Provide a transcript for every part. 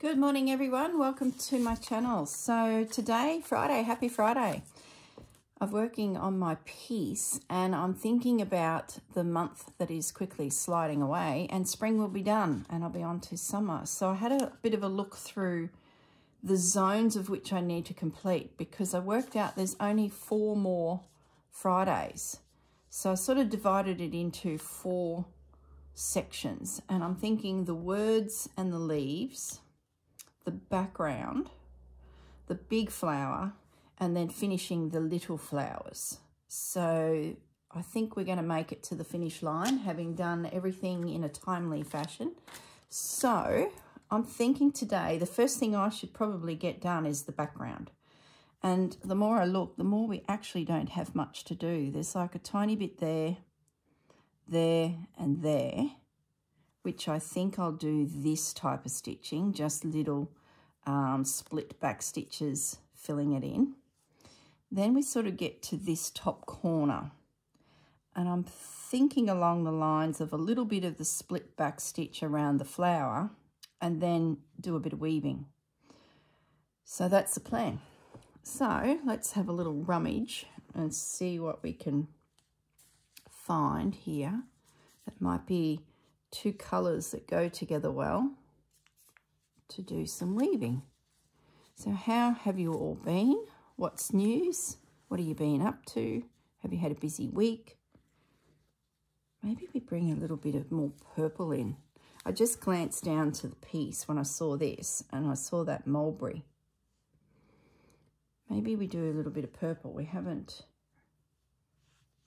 Good morning everyone, welcome to my channel. So today, Friday, happy Friday. I'm working on my piece and I'm thinking about the month that is quickly sliding away and spring will be done and I'll be on to summer. So I had a bit of a look through the zones of which I need to complete because I worked out there's only 4 more Fridays. So I sort of divided it into 4 sections and I'm thinking the words and the leaves, the background, the big flower, and then finishing the little flowers. So I think we're going to make it to the finish line, having done everything in a timely fashion. So I'm thinking today, the first thing I should probably get done is the background. And the more I look, the more we actually don't have much to do. There's like a tiny bit there, there, and there, which I think I'll do this type of stitching, just little split back stitches filling it in. Then we sort of get to this top corner and I'm thinking along the lines of a little bit of the split back stitch around the flower and then do a bit of weaving. So that's the plan. So let's have a little rummage and see what we can find here. That might be 2 colours that go together well to do some weaving. So how have you all been? What's news? What have you been up to? Have you had a busy week? Maybe we bring a little bit of more purple in. I just glanced down to the piece when I saw this and I saw that mulberry. Maybe we do a little bit of purple. We've got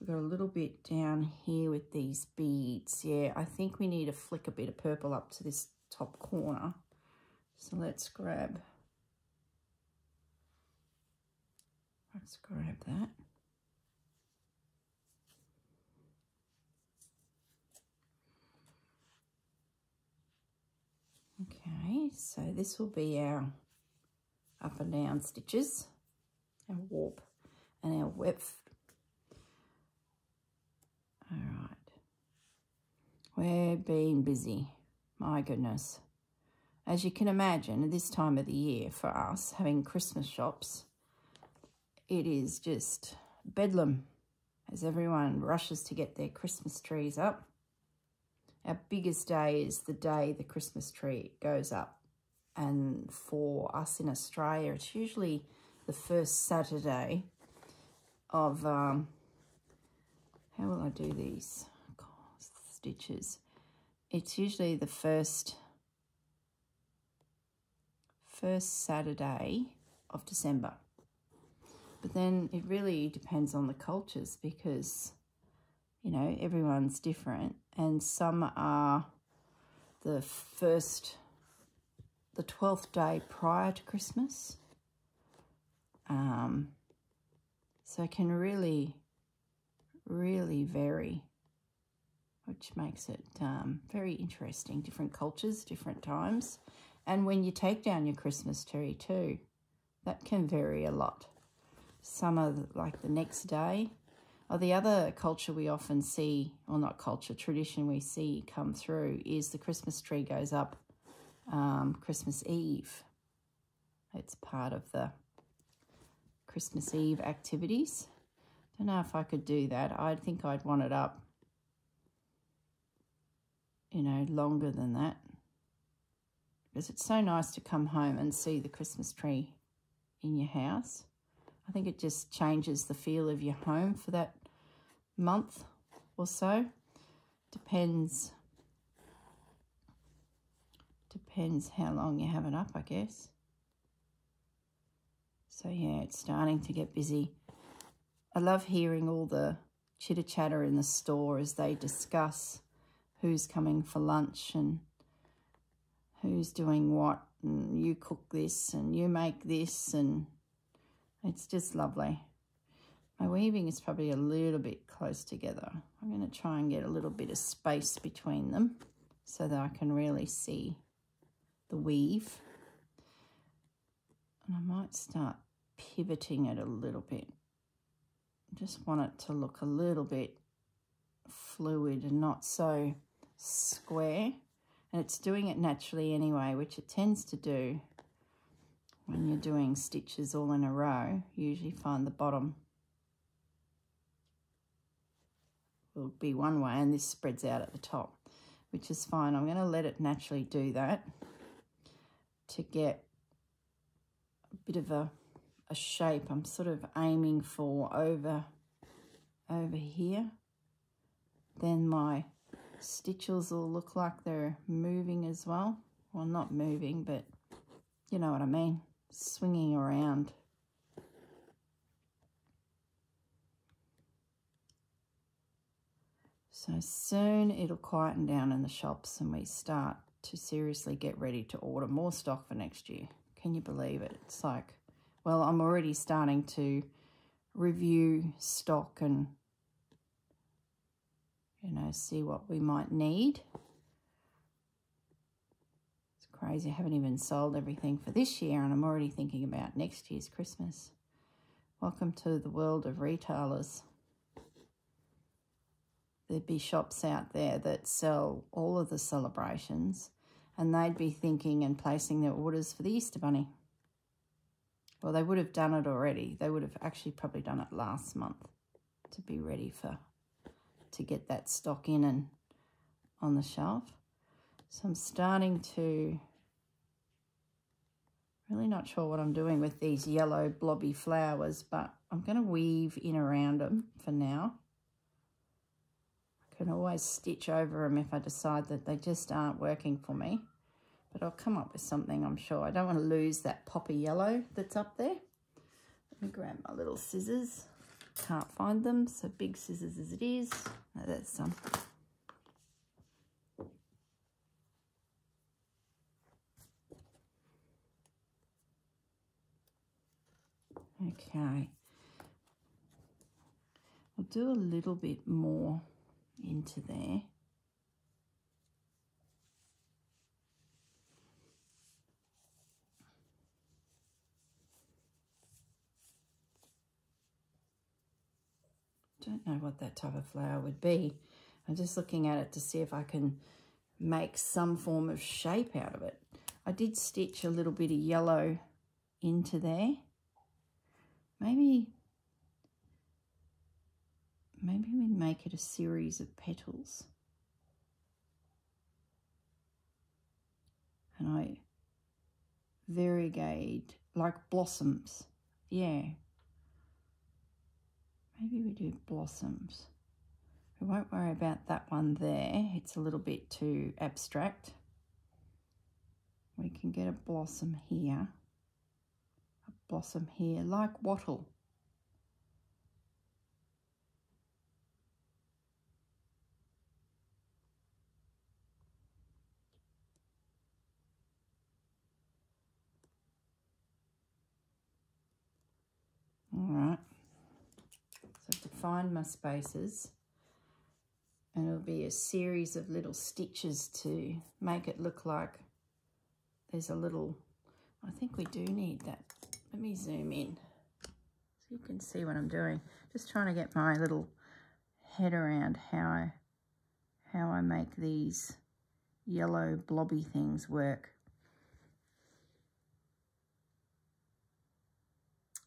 a little bit down here with these beads. Yeah, I think we need to flick a bit of purple up to this top corner. So let's grab that. Okay, so this will be our up and down stitches, our warp and our weft. All right, we're being busy, my goodness. As you can imagine, at this time of the year for us, having Christmas shops, it is just bedlam as everyone rushes to get their Christmas trees up. Our biggest day is the day the Christmas tree goes up. And for us in Australia, it's usually the first Saturday of, how will I do these stitches? It's usually the first Saturday of December. But then it really depends on the cultures because, you know, everyone's different. And some are the 12th day prior to Christmas. So it can really, really vary, which makes it very interesting. Different cultures, different times. And when you take down your Christmas tree too, that can vary a lot. Some are like the next day. Or the other culture we often see, or not culture, tradition we see come through is the Christmas tree goes up Christmas Eve. It's part of the Christmas Eve activities. Don't know if I could do that. I think I'd want it up, you know, longer than that. Because it's so nice to come home and see the Christmas tree in your house. I think it just changes the feel of your home for that month or so. Depends how long you have it up, I guess. So yeah, it's starting to get busy. I love hearing all the chitter-chatter in the store as they discuss who's coming for lunch and who's doing what, and you cook this and you make this, and it's just lovely. My weaving is probably a little bit close together. I'm going to try and get a little bit of space between them so that I can really see the weave. And I might start pivoting it a little bit. I just want it to look a little bit fluid and not so square. And it's doing it naturally anyway, which it tends to do when you're doing stitches all in a row. You usually find the bottom will be one way and this spreads out at the top, which is fine. I'm going to let it naturally do that to get a bit of a shape. I'm sort of aiming for over here. Then my stitches will look like they're moving as well. Well, not moving, but you know what I mean, swinging around. So soon it'll quieten down in the shops and we start to seriously get ready to order more stock for next year. Can you believe it? It's like, well, I'm already starting to review stock and, you know, see what we might need. It's crazy. I haven't even sold everything for this year and I'm already thinking about next year's Christmas. Welcome to the world of retailers. There'd be shops out there that sell all of the celebrations and they'd be thinking and placing their orders for the Easter Bunny. Well, they would have done it already. They would have actually probably done it last month to be ready to get that stock in and on the shelf. So I'm starting to, really not sure what I'm doing with these yellow blobby flowers, but I'm going to weave in around them for now. Can always stitch over them if I decide that they just aren't working for me. But I'll come up with something, I'm sure. I don't want to lose that poppy yellow that's up there. Let me grab my little scissors. Can't find them, so big scissors as it is. No, that's some. Okay. I'll do a little bit more into there. Don't know what that type of flower would be. I'm just looking at it to see if I can make some form of shape out of it. I did stitch a little bit of yellow into there. Maybe we make it a series of petals. And I variegate like blossoms. Yeah. Maybe we do blossoms. We won't worry about that one there. It's a little bit too abstract. We can get a blossom here. A blossom here, like wattle. All right. So I have to find my spaces. And it'll be a series of little stitches to make it look like there's a little, I think we do need that. Let me zoom in so you can see what I'm doing. Just trying to get my little head around how I make these yellow blobby things work.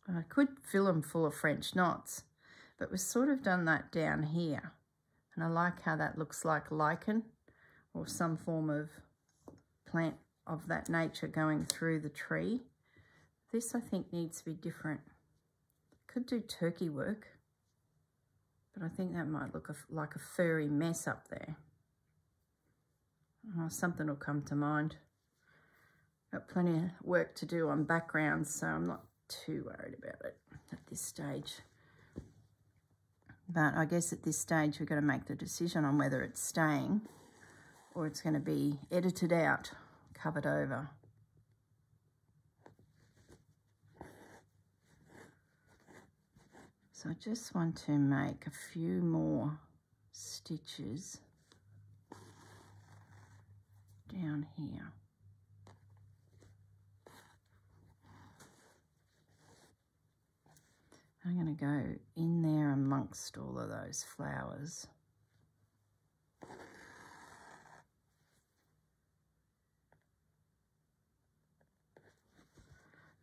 I could fill them full of French knots, but we've sort of done that down here. And I like how that looks like lichen or some form of plant of that nature going through the tree. This, I think, needs to be different. Could do turkey work, but I think that might look like a furry mess up there. Oh, something will come to mind. Got plenty of work to do on backgrounds, so I'm not too worried about it at this stage. But I guess at this stage we've got to make the decision on whether it's staying or it's going to be edited out, covered over. So I just want to make a few more stitches down here. I'm going to go in there amongst all of those flowers.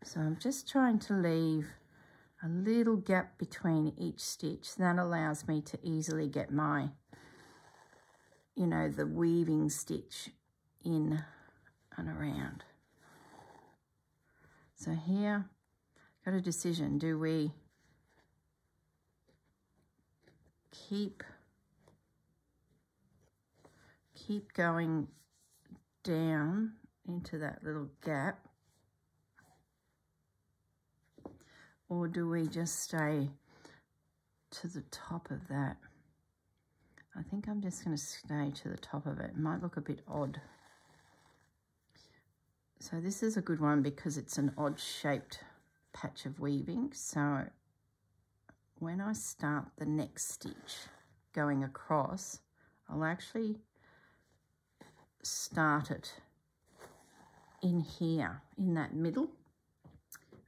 So I'm just trying to leave a little gap between each stitch. That allows me to easily get my, you know, the weaving stitch in and around. So here, got a decision. Do we keep going down into that little gap, or do we just stay to the top of that? I think I'm just going to stay to the top of it. It might look a bit odd. So this is a good one because it's an odd shaped patch of weaving. So when I start the next stitch going across, I'll actually start it in here, in that middle.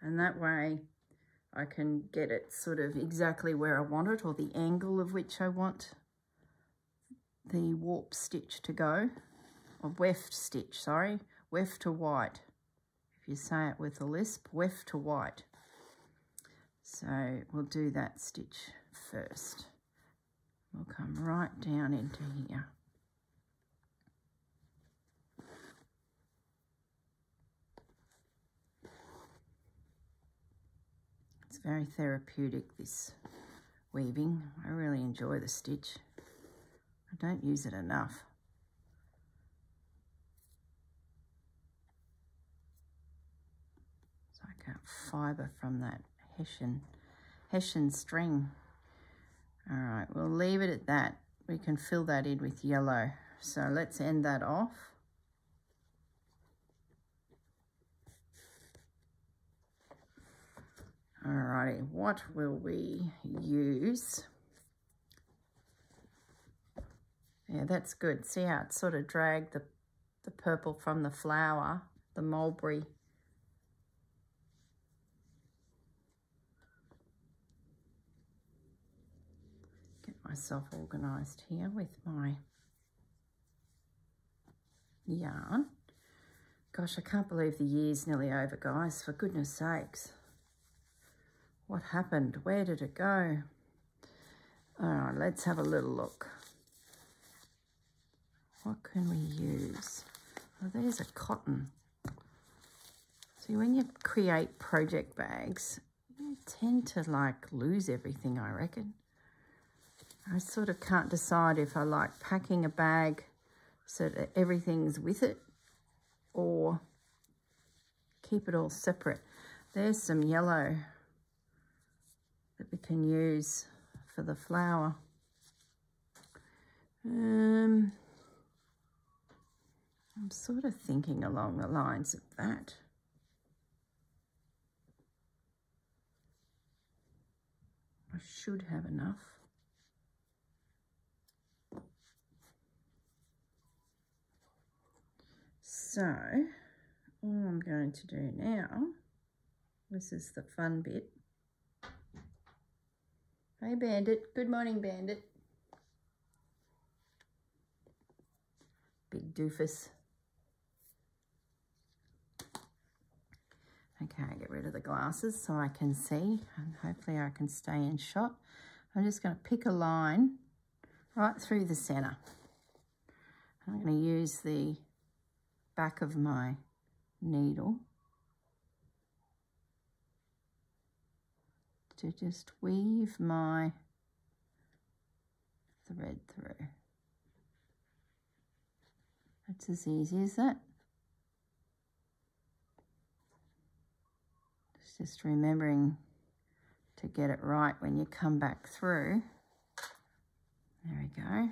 And that way I can get it sort of exactly where I want it, or the angle of which I want the warp stitch to go, or weft stitch, sorry, weft to white. If you say it with a lisp, weft to white. So we'll do that stitch first. We'll come right down into here. It's very therapeutic, this weaving. I really enjoy the stitch. I don't use it enough. So I can't fibre from that Hessian string. All right, we'll leave it at that. We can fill that in with yellow. So let's end that off. Alrighty, what will we use? Yeah, that's good. See how it sort of dragged the purple from the flower, the mulberry. Get myself organised here with my yarn. Gosh, I can't believe the year's nearly over, guys, for goodness sakes. What happened? Where did it go? All right, let's have a little look. What can we use? Oh, there's a cotton. See, when you create project bags, you tend to like lose everything, I reckon. I sort of can't decide if I like packing a bag so that everything's with it, or keep it all separate. There's some yellow that we can use for the flower. I'm sort of thinking along the lines of that. I should have enough. So all I'm going to do now, this is the fun bit. Hey Bandit, good morning Bandit. Big doofus. Okay, get rid of the glasses so I can see, and hopefully I can stay in shot. I'm just going to pick a line right through the centre. I'm going to use the back of my needle to just weave my thread through. That's as easy as that. It's just remembering to get it right when you come back through. There we go.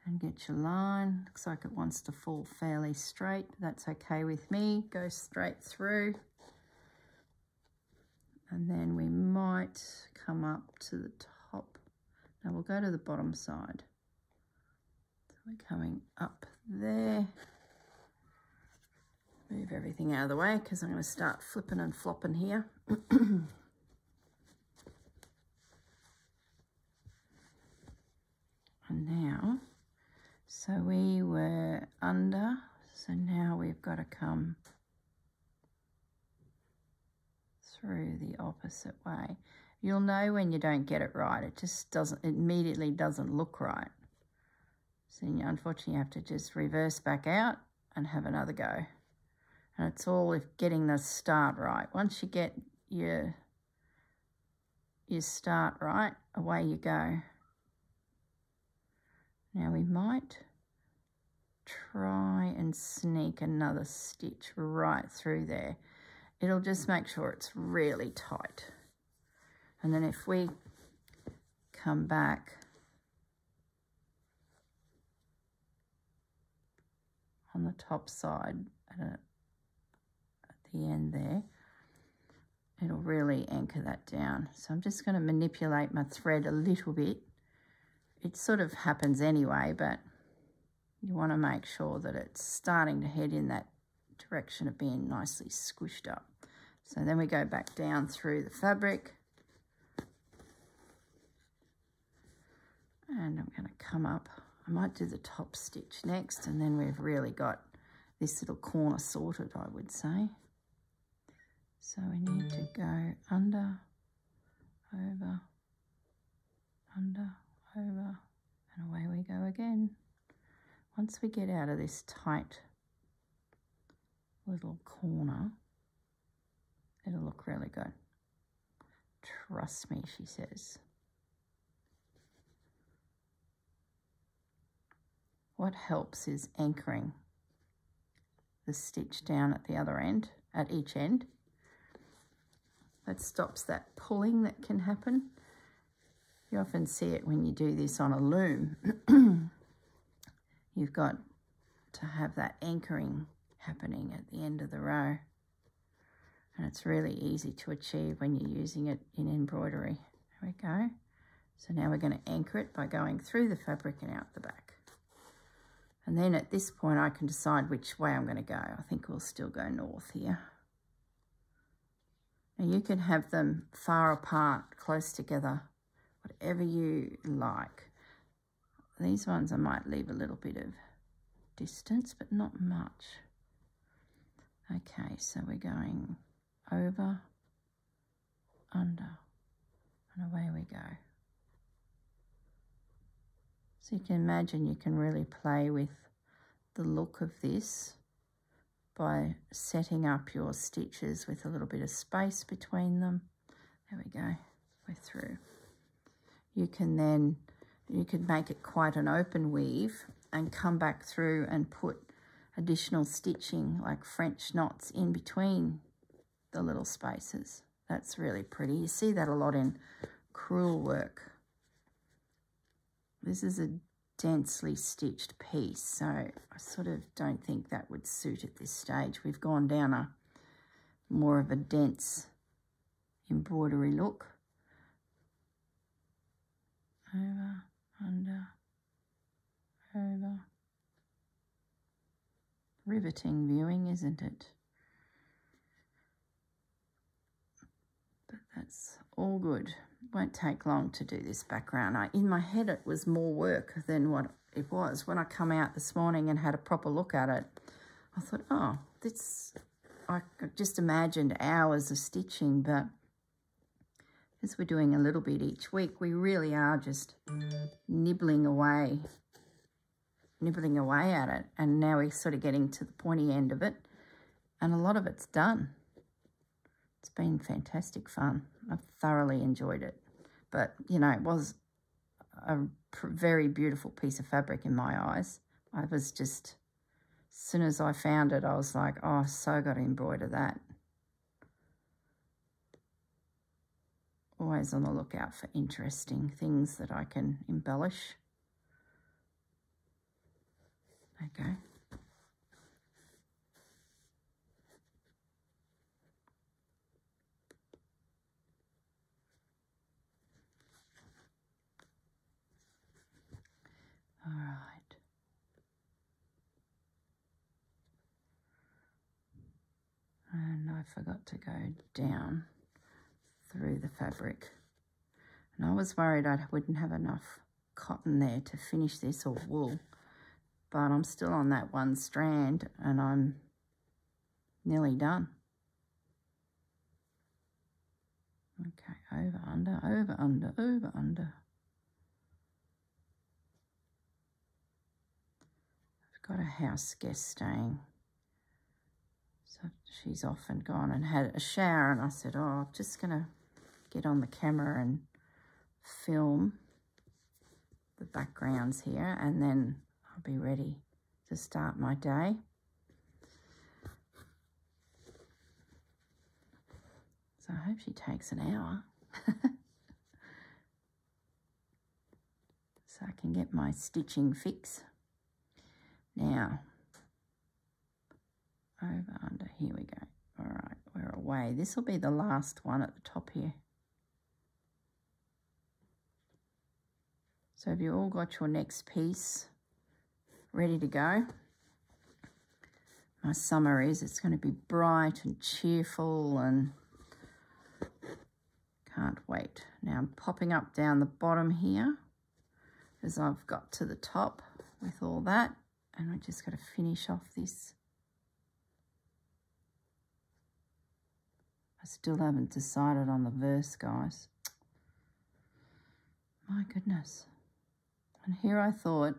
And get your line. Looks like it wants to fall fairly straight. That's okay with me. Go straight through. And then we might come up to the top. Now we'll go to the bottom side. So we're coming up there. Move everything out of the way because I'm going to start flipping and flopping here. And now, so we were under, so now we've got to come through the opposite way. You'll know when you don't get it right. It just doesn't, it immediately doesn't look right. So unfortunately you have to just reverse back out and have another go. And it's all if getting the start right. Once you get your start right, away you go. Now we might try and sneak another stitch right through there. It'll just make sure it's really tight. And then if we come back on the top side at the end there, it'll really anchor that down. So I'm just going to manipulate my thread a little bit. It sort of happens anyway, but you want to make sure that it's starting to head in that direction of being nicely squished up. So then we go back down through the fabric. And I'm going to come up. I might do the top stitch next, and then we've really got this little corner sorted, I would say. So we need to go under, over, under, over, and away we go again. Once we get out of this tight little corner, it'll look really good. Trust me, she says. What helps is anchoring the stitch down at the other end, at each end. That stops that pulling that can happen. You often see it when you do this on a loom. You've got to have that anchoring happening at the end of the row. And it's really easy to achieve when you're using it in embroidery. There we go. So now we're going to anchor it by going through the fabric and out the back. And then at this point I can decide which way I'm going to go. I think we'll still go north here. Now you can have them far apart, close together, whatever you like. These ones I might leave a little bit of distance, but not much. Okay, so we're going over, under, and away we go. So you can imagine you can really play with the look of this by setting up your stitches with a little bit of space between them. There we go, we're through. You can make it quite an open weave and come back through and put additional stitching like French knots in between the little spaces. That's really pretty. You see that a lot in crewel work. This is a densely stitched piece, so I sort of don't think that would suit at this stage. We've gone down a more of a dense embroidery look. Over, under, over. Riveting viewing, isn't it? But that's all good. Won't take long to do this background. In my head it was more work than what it was. When I come out this morning and had a proper look at it, I thought, oh, I just imagined hours of stitching, but as we're doing a little bit each week, we really are just nibbling away at it. And now we're sort of getting to the pointy end of it, and a lot of it's done. It's been fantastic fun. I've thoroughly enjoyed it. But, you know, it was a very beautiful piece of fabric in my eyes. I was just, as soon as I found it, I was like, oh, so got to embroider that. Always on the lookout for interesting things that I can embellish. Okay. All right. And I forgot to go down through the fabric. And I was worried I wouldn't have enough cotton there to finish this, or wool. But I'm still on that one strand and I'm nearly done. Okay, over, under, over, under, over, under. I've got a house guest staying. So she's off and gone and had a shower, and I said, oh, I'm just going to get on the camera and film the backgrounds here, and then I'll be ready to start my day. So I hope she takes an hour so I can get my stitching fix. Now, over, under, here we go. All right, we're away. This will be the last one at the top here. So have you all got your next piece ready to go? My summer is, it's going to be bright and cheerful and can't wait. Now I'm popping up down the bottom here as I've got to the top with all that, and we're just going to finish off this. I still haven't decided on the verse, guys. My goodness. And here I thought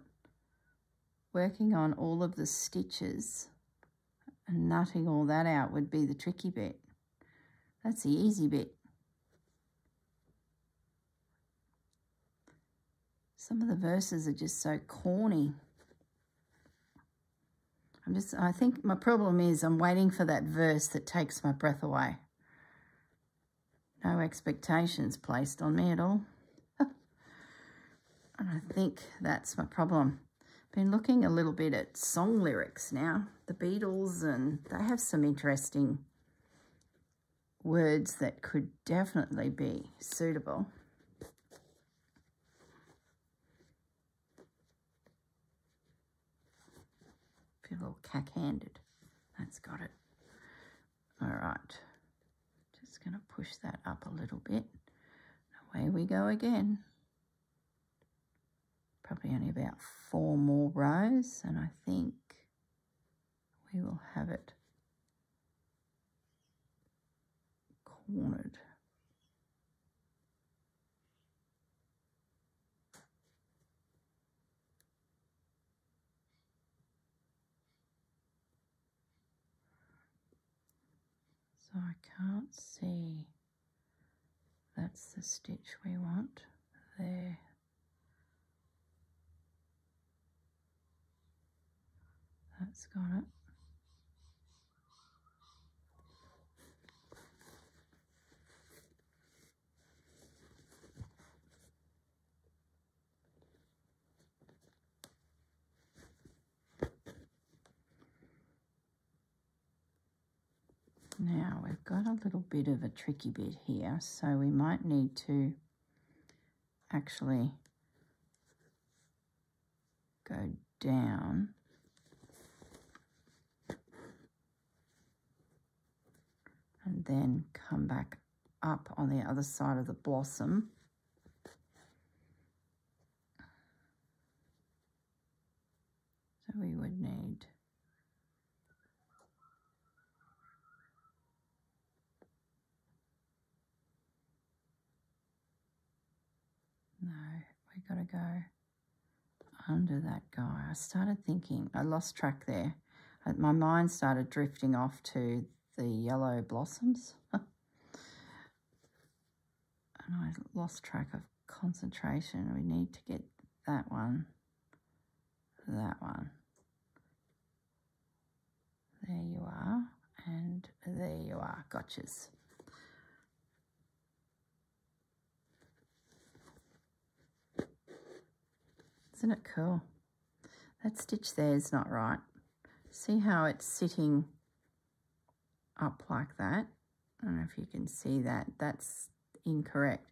working on all of the stitches and nutting all that out would be the tricky bit. That's the easy bit. Some of the verses are just so corny. I think my problem is I'm waiting for that verse that takes my breath away. No expectations placed on me at all. And I think that's my problem. Been looking a little bit at song lyrics now, the Beatles, and they have some interesting words that could definitely be suitable. Feel a little cack-handed. That's got it. All right. Just going to push that up a little bit. Away we go again. Probably only about 4 more rows, and I think we will have it cornered. So I can't see. That's the stitch we want there. That's got it. Now we've got a little bit of a tricky bit here, so we might need to actually go down and then come back up on the other side of the blossom. So we would need we got to go under that guy. I started thinking, I lost track there. My mind started drifting off to the yellow blossoms. And I lost track of concentration. We need to get that one, that one. There you are, and there you are. Gotchas. Isn't it cool? That stitch there is not right. See how it's sitting up like that? I don't know if you can see that. That's incorrect.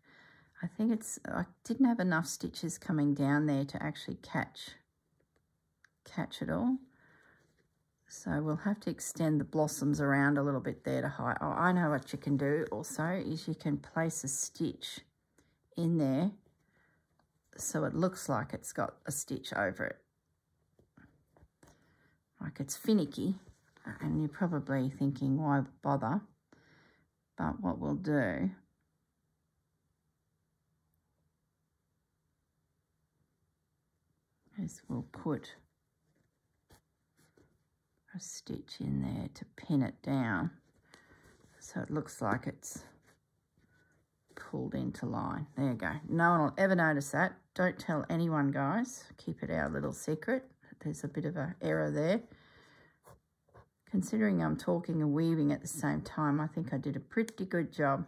I think I didn't have enough stitches coming down there to actually catch it all. So we'll have to extend the blossoms around a little bit there to hide. Oh, I know what you can do also is you can place a stitch in there so it looks like it's got a stitch over it. Like it's finicky, and you're probably thinking, why bother? But what we'll do is we'll put a stitch in there to pin it down so it looks like it's pulled into line. There you go. No one will ever notice that. Don't tell anyone, guys. Keep it our little secret. There's a bit of an error there. Considering I'm talking and weaving at the same time, I think I did a pretty good job.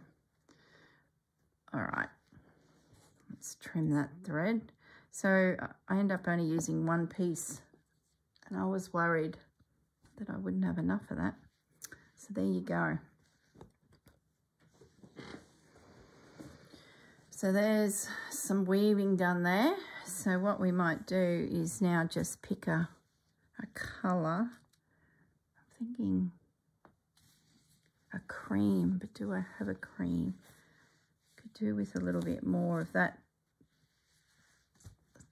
All right, let's trim that thread. So I end up only using one piece, and I was worried that I wouldn't have enough of that. So there you go. So there's some weaving done there. So what we might do is now just pick a colour. I'm thinking a cream, but do I have a cream? Could do with a little bit more of that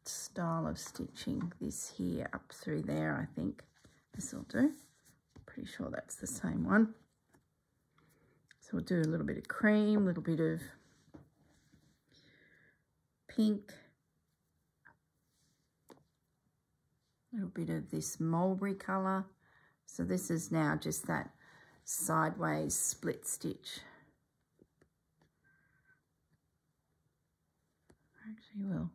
style of stitching. This here up through there, I think this will do. Pretty sure that's the same one. So we'll do a little bit of cream, a little bit of pink, a little bit of this mulberry colour. So this is now just that sideways split stitch. Actually, we'll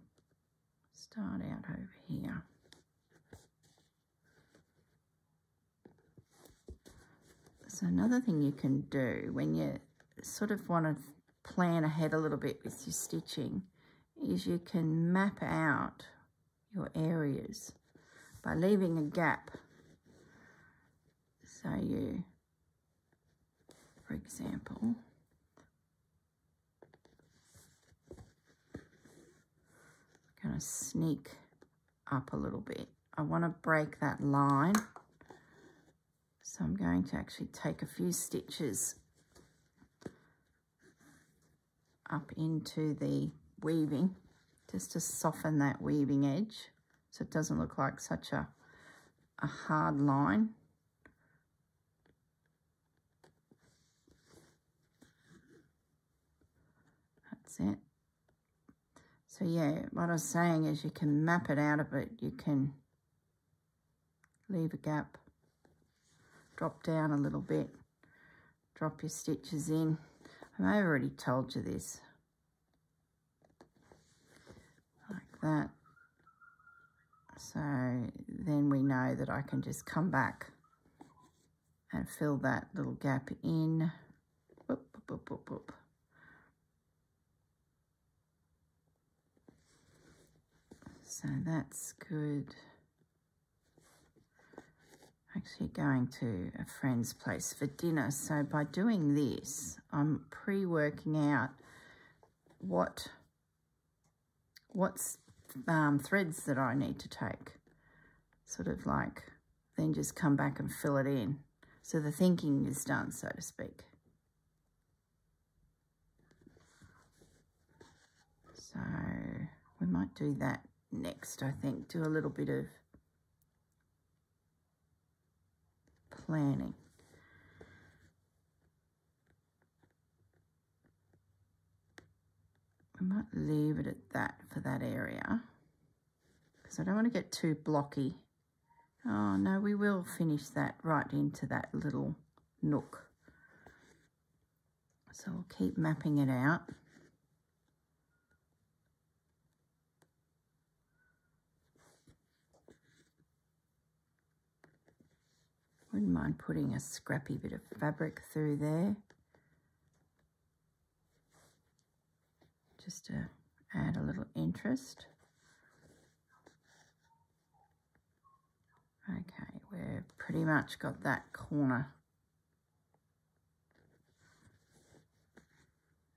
start out over here. So another thing you can do when you sort of want to plan ahead a little bit with your stitching is you can map out your areas by leaving a gap. So you, for example, going to sneak up a little bit. I want to break that line. So I'm going to actually take a few stitches up into the weaving just to soften that weaving edge so it doesn't look like such a hard line. That's it. So yeah, what I was saying is you can map it out a bit. You can leave a gap, drop down a little bit, drop your stitches in. I may have already told you this. Like that. So then we know that I can just come back and fill that little gap in. Boop, boop, boop, boop, boop. So that's good. Actually going to a friend's place for dinner. So by doing this, I'm pre-working out what's threads that I need to take. Sort of like, then just come back and fill it in. So the thinking is done, so to speak. So we might do that next, I think. Do a little bit of planning. I might leave it at that for that area because I don't want to get too blocky. Oh no, we will finish that right into that little nook. So we'll keep mapping it out. Wouldn't mind putting a scrappy bit of fabric through there, just to add a little interest. Okay, we've pretty much got that corner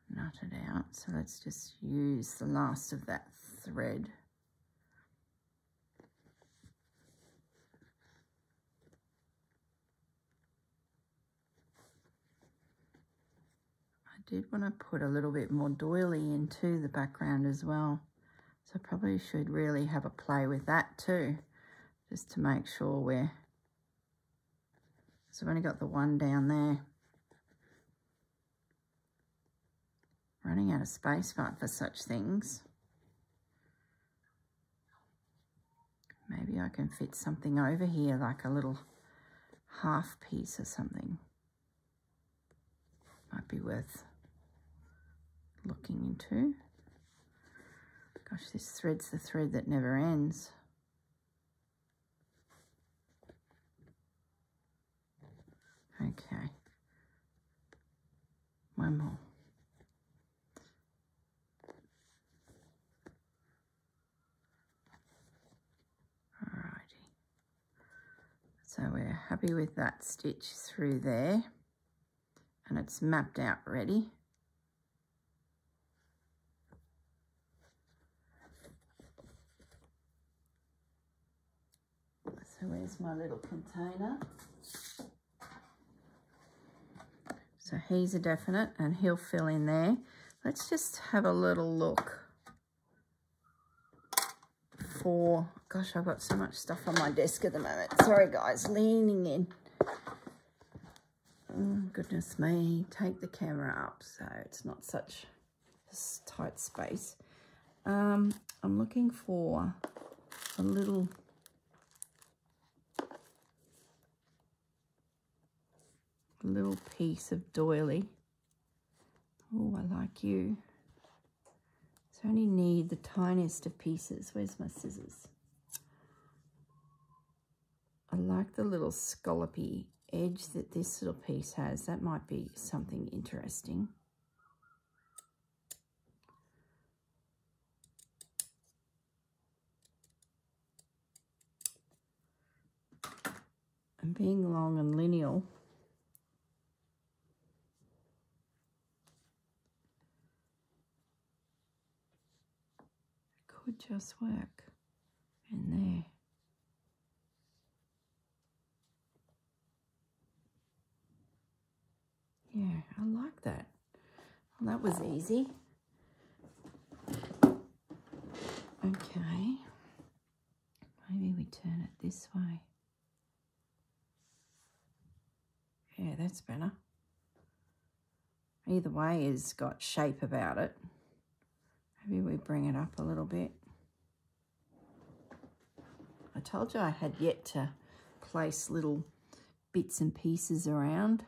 knotted out. So let's just use the last of that thread. I did want to put a little bit more doily into the background as well. So I probably should really have a play with that too, just to make sure we're... So I've only got the one down there. Running out of space for such things. Maybe I can fit something over here, like a little half piece or something. Might be worth looking into. Gosh, this thread's the thread that never ends. Okay. One more. Alrighty. So we're happy with that stitch through there, and it's mapped out ready. So where's my little container? So he's a definite and he'll fill in there. Let's just have a little look for, gosh, I've got so much stuff on my desk at the moment. Sorry guys, leaning in. Oh, goodness me, take the camera up so it's not such a tight space. I'm looking for a little piece of doily. Oh, I like you. So I only need the tiniest of pieces. Where's my scissors? I like the little scallopy edge that this little piece has. That might be something interesting. And being long and lineal, it could just work in there. Yeah, I like that. Well, that was easy. Okay. Maybe we turn it this way. Yeah, that's better. Either way has got shape about it. Maybe we bring it up a little bit. I told you I had yet to place little bits and pieces around.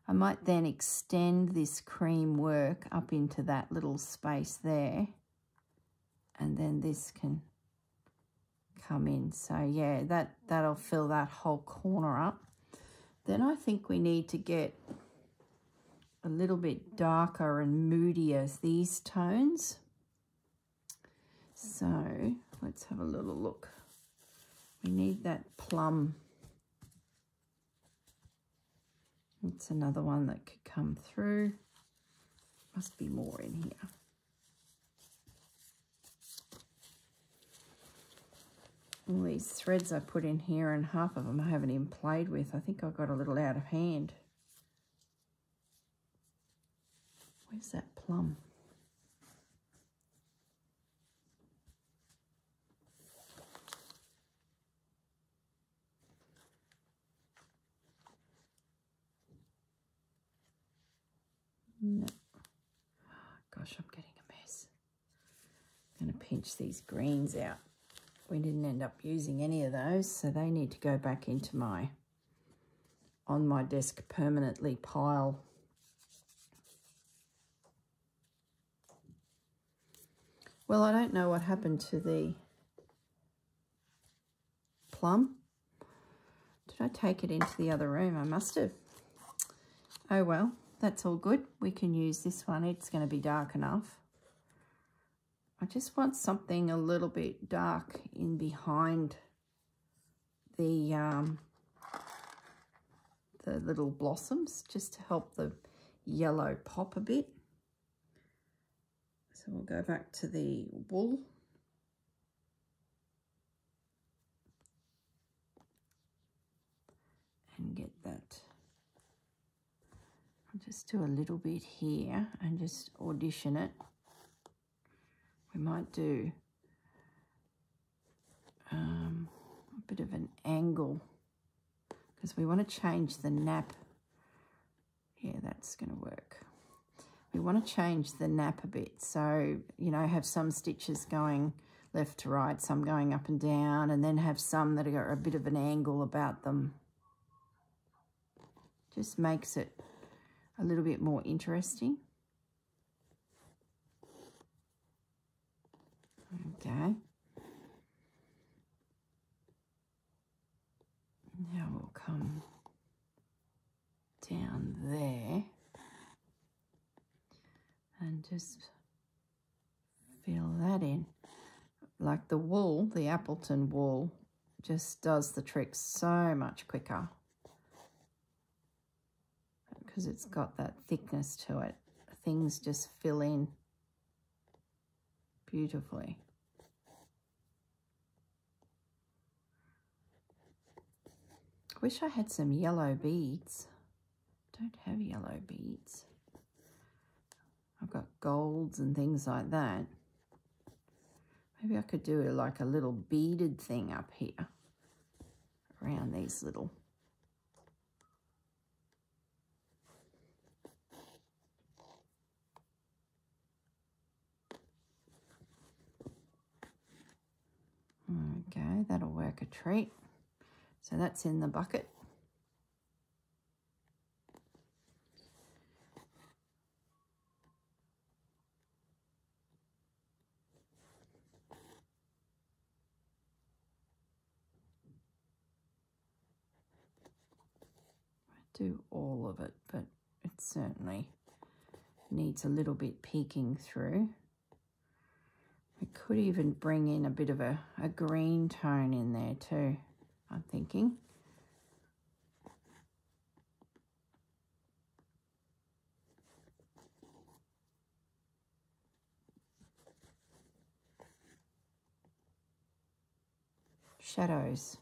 I might then extend this cream work up into that little space there, and then this can come in. So yeah, that'll fill that whole corner up. Then I think we need to get a little bit darker and moodier as these tones. So let's have a little look. We need that plum. It's another one that could come through. Must be more in here. All these threads I put in here, and half of them I haven't even played with. I think I got a little out of hand. Where's that plum? No. Gosh, I'm getting a mess. I'm going to pinch these greens out. We didn't end up using any of those, so they need to go back into my, on my desk permanently pile. Well, I don't know what happened to the plum. Did I take it into the other room? I must have. Oh well, that's all good. We can use this one. It's going to be dark enough. I just want something a little bit dark in behind the little blossoms, just to help the yellow pop a bit. So we'll go back to the wool. And get that. I'll just do a little bit here and just audition it. We might do a bit of an angle because we want to change the nap. Yeah, that's going to work. We want to change the nap a bit. So, you know, have some stitches going left to right, some going up and down, and then have some that are a bit of an angle about them. Just makes it a little bit more interesting. Okay. Now we'll come down there and just fill that in. Like the wool, the Appleton wool, just does the trick so much quicker because it's got that thickness to it. Things just fill in beautifully. Wish I had some yellow beads. Don't have yellow beads. I've got golds and things like that. Maybe I could do like a little beaded thing up here around these little. Okay, that'll work a treat. So that's in the bucket. I do all of it, but it certainly needs a little bit peeking through. I could even bring in a bit of a green tone in there too, I'm thinking. Shadows.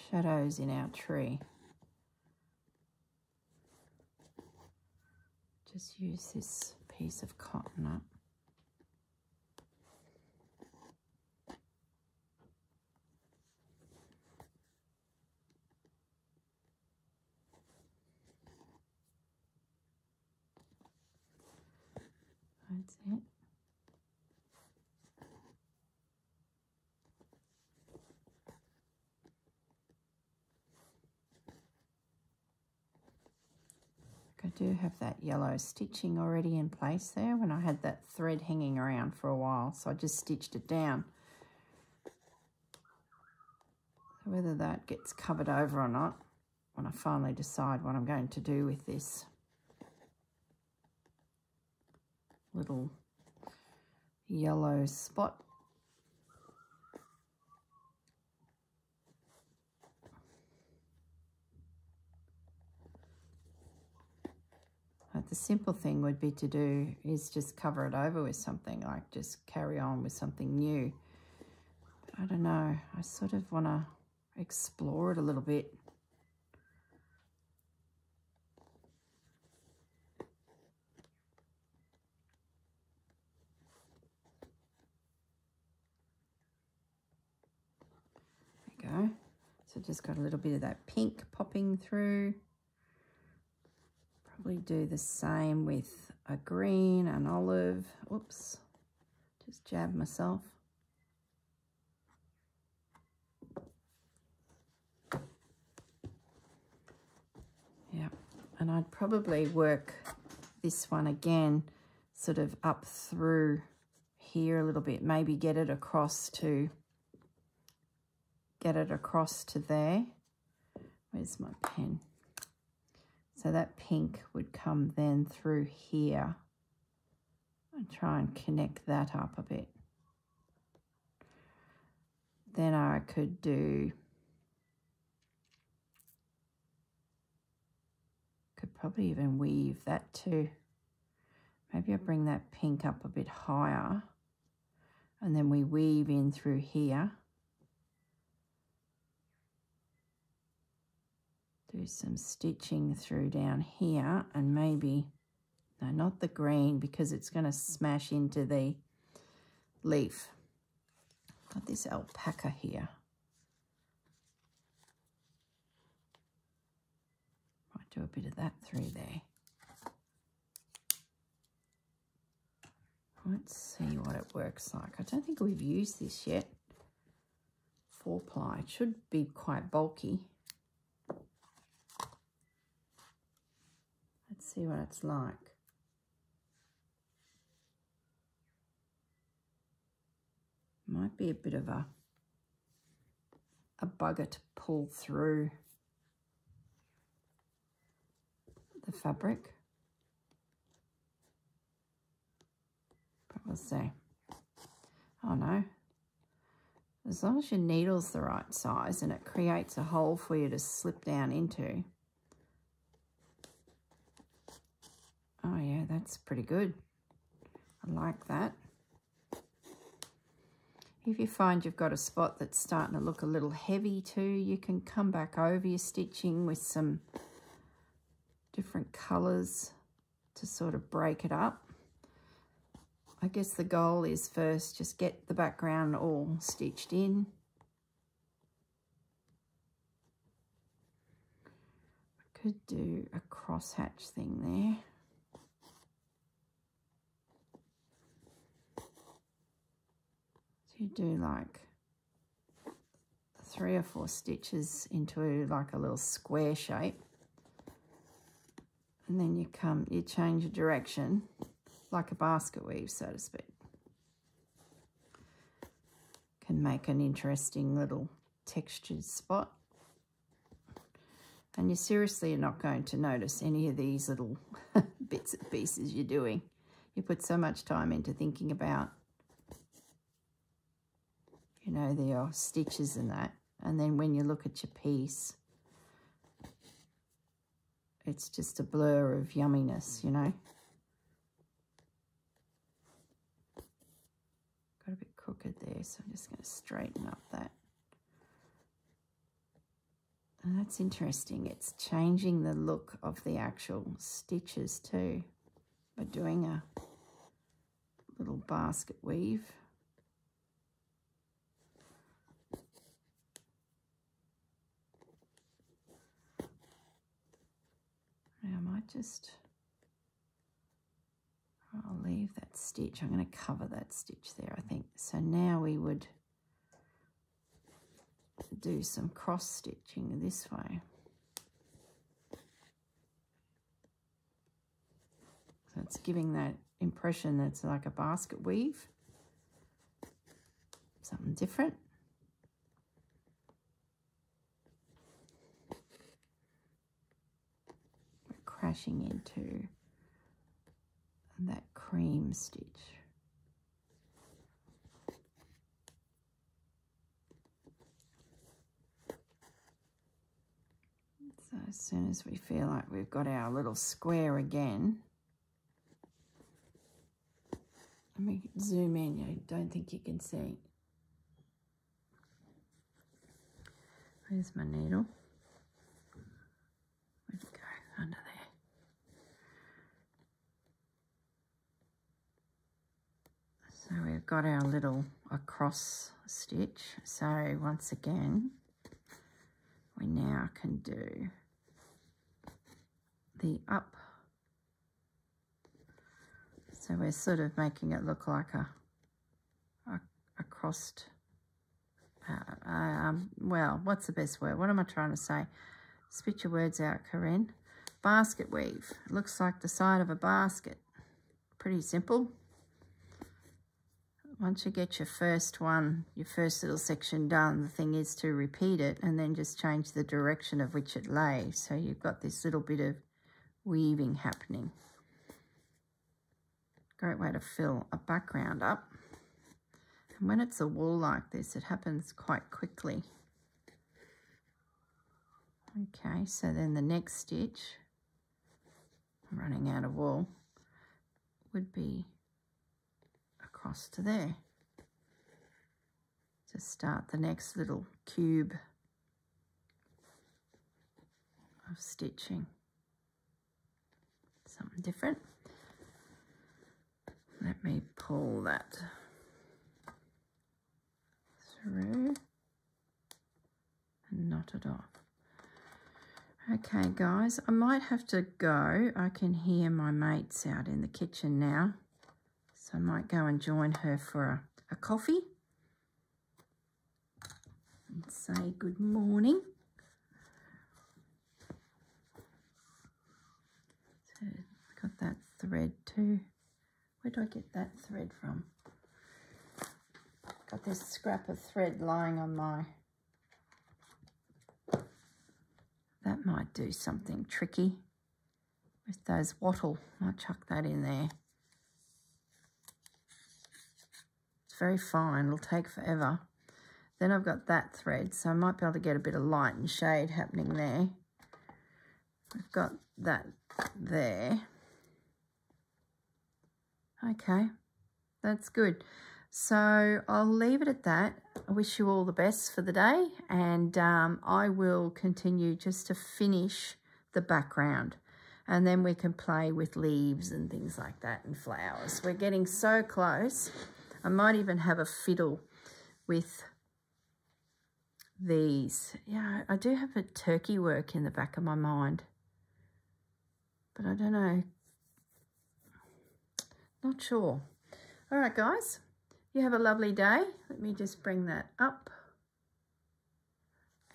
Shadows in our tree. Just use this piece of cotton up. That's it. I do have that yellow stitching already in place there when I had that thread hanging around for a while, so I just stitched it down. So whether that gets covered over or not, when I finally decide what I'm going to do with this little yellow spot. The simple thing would be to do is just cover it over with something, like just carry on with something new. But I don't know, I sort of want to explore it a little bit. There we go. So just got a little bit of that pink popping through. Probably do the same with a green, an olive. Oops, just jabbed myself. Yeah, and I'd probably work this one again, sort of up through here a little bit, maybe get it across to there. Where's my pen? So that pink would come then through here and try and connect that up a bit. Then I could probably even weave that too. Maybe I bring that pink up a bit higher and then we weave in through here. Do some stitching through down here and maybe, no, not the green because it's going to smash into the leaf. Got this alpaca here. Might do a bit of that through there. Let's see what it works like. I don't think we've used this yet. 4-ply. It should be quite bulky. Let's see what it's like. Might be a bit of a bugger to pull through the fabric. But we'll see. Oh no. As long as your needle's the right size and it creates a hole for you to slip down into. Oh yeah, that's pretty good. I like that. If you find you've got a spot that's starting to look a little heavy too, you can come back over your stitching with some different colours to sort of break it up. I guess the goal is first just get the background all stitched in. I could do a crosshatch thing there. So you do like 3 or 4 stitches into like a little square shape. And then you change your direction like a basket weave, so to speak. Can make an interesting little textured spot. And you seriously are not going to notice any of these little bits and pieces you're doing. You put so much time into thinking about, you know, your stitches and that. And then when you look at your piece, it's just a blur of yumminess, you know. Got a bit crooked there, so I'm just going to straighten up that. And that's interesting. It's changing the look of the actual stitches too by doing a little basket weave. Now I might just... I'll leave that stitch. I'm going to cover that stitch there, I think. So now we would do some cross stitching this way. So it's giving that impression that it's like a basket weave. Something different. We're crashing into that cream stitch. So as soon as we feel like we've got our little square again, let me zoom in. I don't think you can see. Where's my needle? Where'd it go? Under there. So we've got our little across stitch. So once again, we now can do the up. So we're sort of making it look like a crossed, well, what's the best word? What am I trying to say? Spit your words out, Corinne. Basket weave. It looks like the side of a basket. Pretty simple. Once you get your first one, your first little section done, the thing is to repeat it and then just change the direction of which it lays. So you've got this little bit of weaving happening. Great way to fill a background up. And when it's a wool like this, it happens quite quickly. Okay, so then the next stitch, I'm running out of wool, would be across to there to start the next little cube of stitching. Something different. Let me pull that through and knot it off. Okay guys, I might have to go. I can hear my mates out in the kitchen now. So So I might go and join her for a coffee and say good morning. So got that thread too. Where do I get that thread from? Got this scrap of thread lying on my... That might do something tricky with those wattle. Might chuck that in there. It's very fine. It'll take forever. Then I've got that thread, so I might be able to get a bit of light and shade happening there. I've got that there. Okay, that's good. So I'll leave it at that. I wish you all the best for the day, and I will continue just to finish the background, and then we can play with leaves and things like that and flowers. We're getting so close. I might even have a fiddle with these. Yeah, I do have a turkey work in the back of my mind, but I don't know. Not sure. All right, guys. You have a lovely day. Let me just bring that up.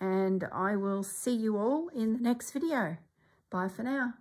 And I will see you all in the next video. Bye for now.